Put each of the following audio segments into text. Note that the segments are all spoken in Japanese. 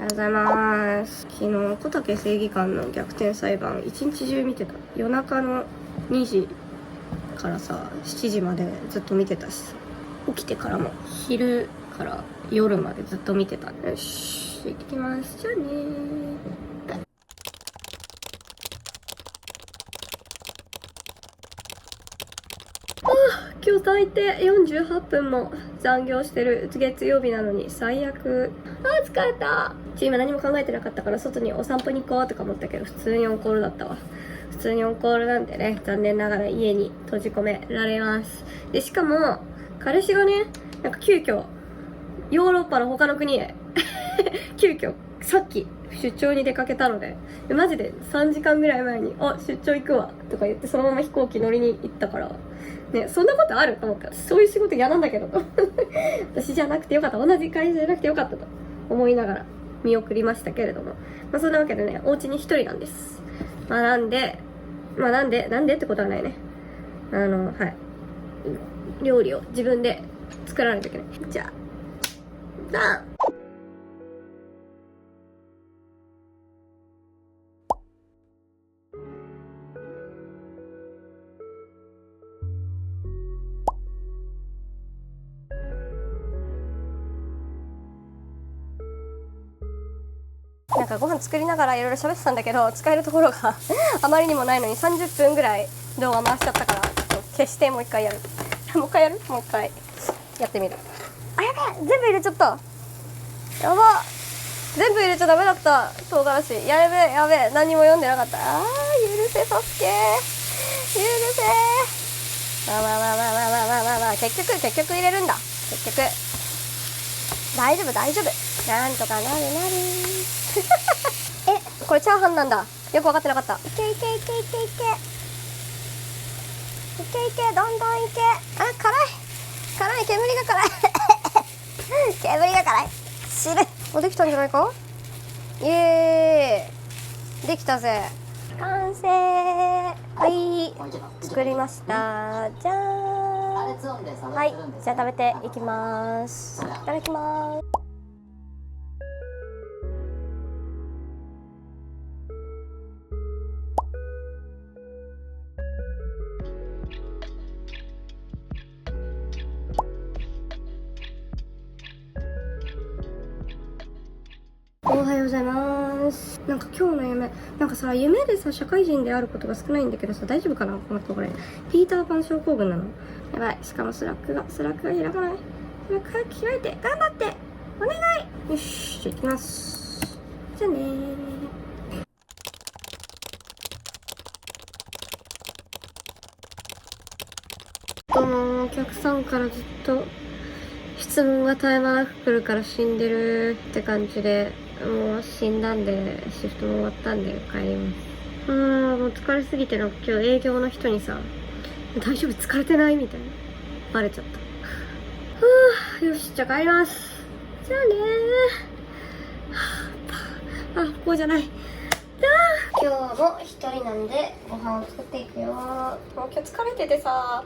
おはようございます。昨日小竹正義感の逆転裁判一日中見てた。夜中の2時からさ7時までずっと見てたし、起きてからも昼から夜までずっと見てた。よし、行ってきます。じゃあねー。今日最低48分も残業してる月曜日なのに最悪。疲れた。今何も考えてなかったから外にお散歩に行こうとか思ったけど、普通にオンコールだったわ。普通にオンコールなんでね、残念ながら家に閉じ込められます。でしかも彼氏がね、なんか急遽ヨーロッパの他の国へ急遽さっき出張に出かけたので、マジで3時間ぐらい前に出張行くわとか言ってそのまま飛行機乗りに行ったからね、そんなことあると思った。そういう仕事嫌なんだけど私じゃなくてよかった、同じ会社じゃなくてよかったと思いながら見送りましたけれども、そんなわけでね、お家に一人なんです。なんでってことはないね。はい、料理を自分で作らないといけない。じゃあなんかご飯作りながらいろいろ喋ってたんだけど、使えるところがあまりにもないのに30分ぐらい動画回しちゃったから、ちょっと消してもう一回やるもう一回やってみる。やべえ、全部入れちゃった。やば、全部入れちゃダメだった。唐辛子やべえ、何も読んでなかった。許せサスケ、許せ。結局入れるんだ。結局大丈夫、なんとかなるこれチャーハンなんだ。よく分かってなかった。いけ、どんどんいけ。辛い、煙が辛い煙が辛い、死ぬ。できたんじゃないか。イエーイ、できたぜ。完成。はい、作りました。じゃーん。はい、じゃあ食べていきます。いただきます。おはようございます。なんか今日の夢、なんかさ、夢でさ、社会人であることが少ないんだけどさ、大丈夫かなこの子。これピーターパン症候群なの。やばい。しかもスラックが開かない。スラック早く開いて、頑張ってお願い。よし、じゃあ行きます。じゃあねー。お客さんからずっと質問が絶え間なく来るから死んでるって感じで、もう死んだんで、シフトも終わったんで帰ります。もう疲れすぎての、今日営業の人にさ、大丈夫、疲れてないみたいなバレちゃった。よし、じゃあ帰ります。じゃあねー。ここじゃない。今日も一人なんでご飯を作っていくよ。もう今日疲れててさ、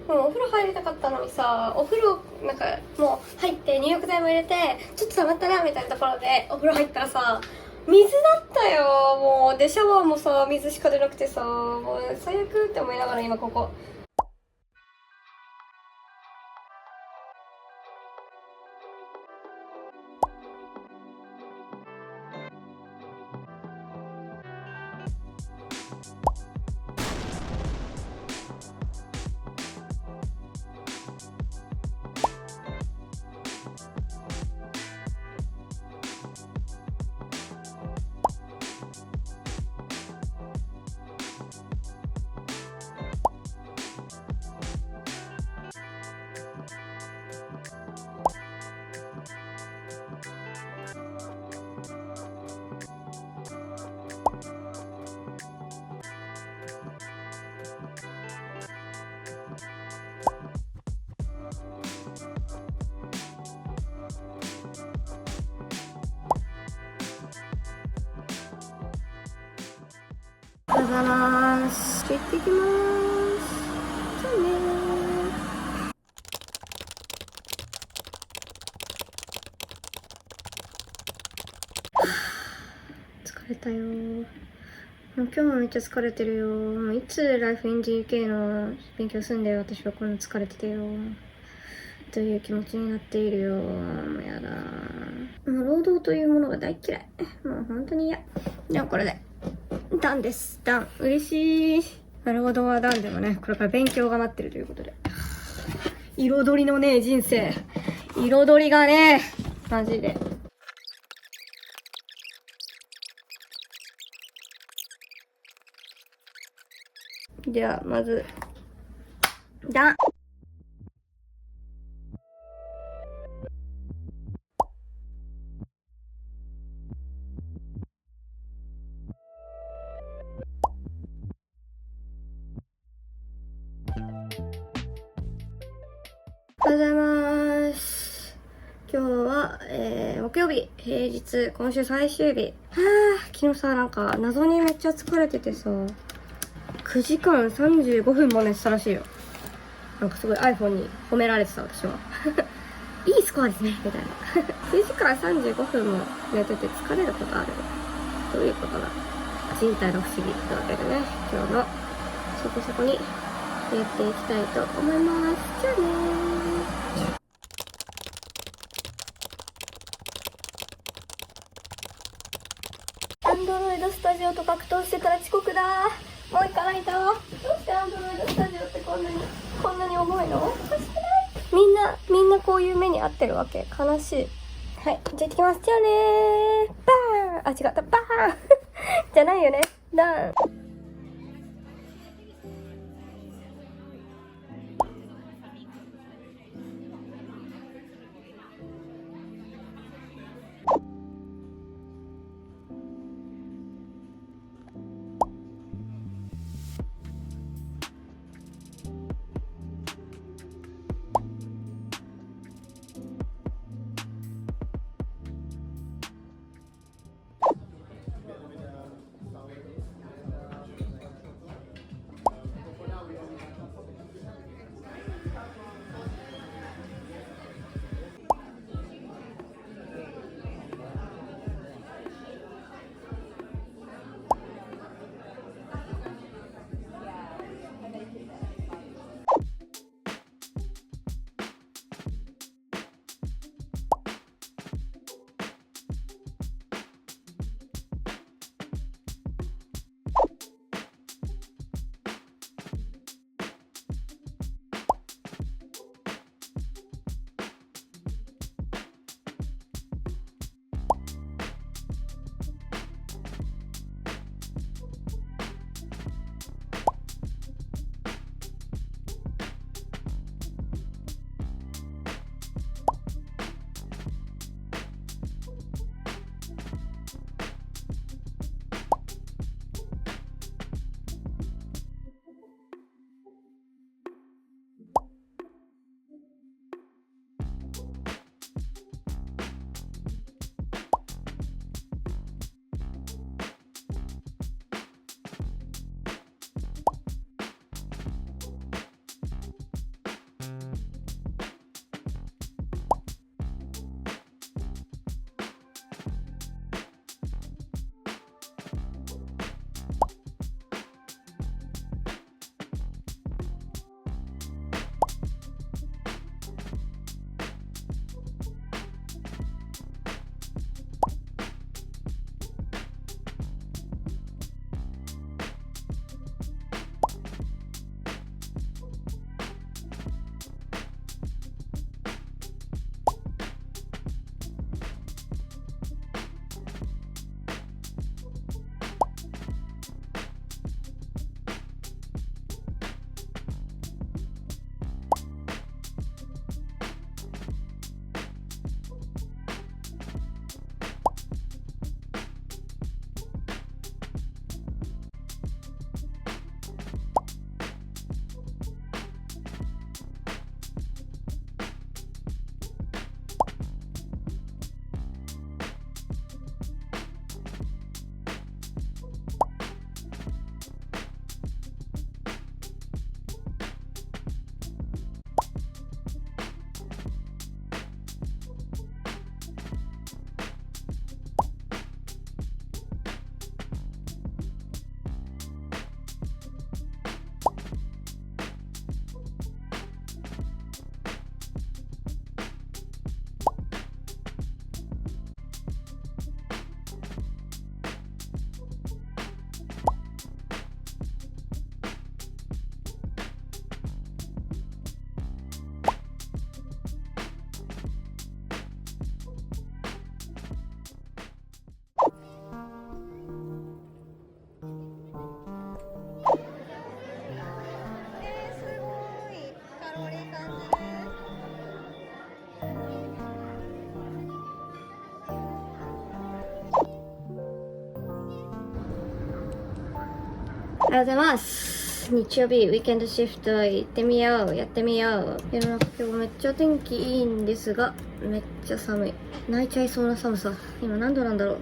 もうお風呂入りたかったのにさ、お風呂なんかもう入って入浴剤も入れてちょっと溜まったなみたいなところでお風呂入ったらさ、水だったよ。もうでシャワーもさ、水しか出なくてさ、もう最悪って思いながら今ここ。おはようございます。行ってきます。じゃあねー。れたよ。もう今日もめっちゃ疲れてるよ。もういつライフイン GK の勉強すんだよ。私はこんな疲れててよ。という気持ちになっているよ。もうやだ。もう労働というものが大嫌い。もう本当に嫌。でもこれで、ダンです。ダン。嬉しい。労働はダンでもね、これから勉強が待ってるということで。彩りのね、人生。彩りがね、マジで。では、まず、ダン。おはようございます。今日は、木曜日、平日、今週最終日。昨日さ、なんか、謎にめっちゃ疲れててさ、9時間35分も寝てたらしいよ。なんかすごい iPhone に褒められてた、私は。いいスコアですね、みたいな。9時間35分も寝てて疲れることある？どういうことなの？人体の不思議というわけでね、今日もそこそこにやっていきたいと思います。じゃあねー。アンドロイドスタジオと格闘してたら遅刻だ。もう行かないと。どうしてアンドロイドスタジオってこんなに重いの？みんなこういう目に遭ってるわけ。悲しい。はい、じゃあ行ってきます。じゃあねー。バーン。あ、違った。バーン。じゃないよね。ダン。おはようございます。日曜日ウィーケンドシフト行ってみよう。やってみよう。世の中今日めっちゃ天気いいんですが、めっちゃ寒い。泣いちゃいそうな寒さ。今何度なんだろう。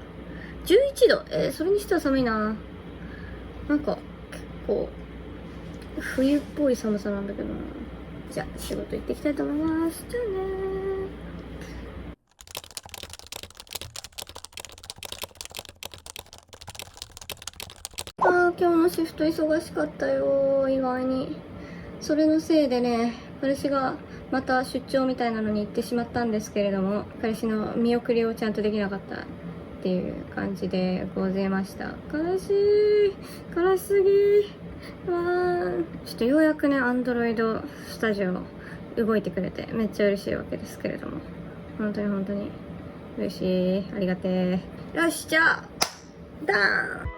11度。それにしては寒いな。なんか結構冬っぽい寒さなんだけどな。じゃあ仕事行ってきたいと思います。じゃあねー。今日のシフト忙しかったよ、意外に。それのせいでね、彼氏がまた出張みたいなのに行ってしまったんですけれども、彼氏の見送りをちゃんとできなかったっていう感じでございました。悲しい。悲しすぎ。わー。ちょっとようやくね、Android Studio 動いてくれてめっちゃ嬉しいわけですけれども、本当に嬉しい。ありがてえ。よし、じゃあ、ダーン。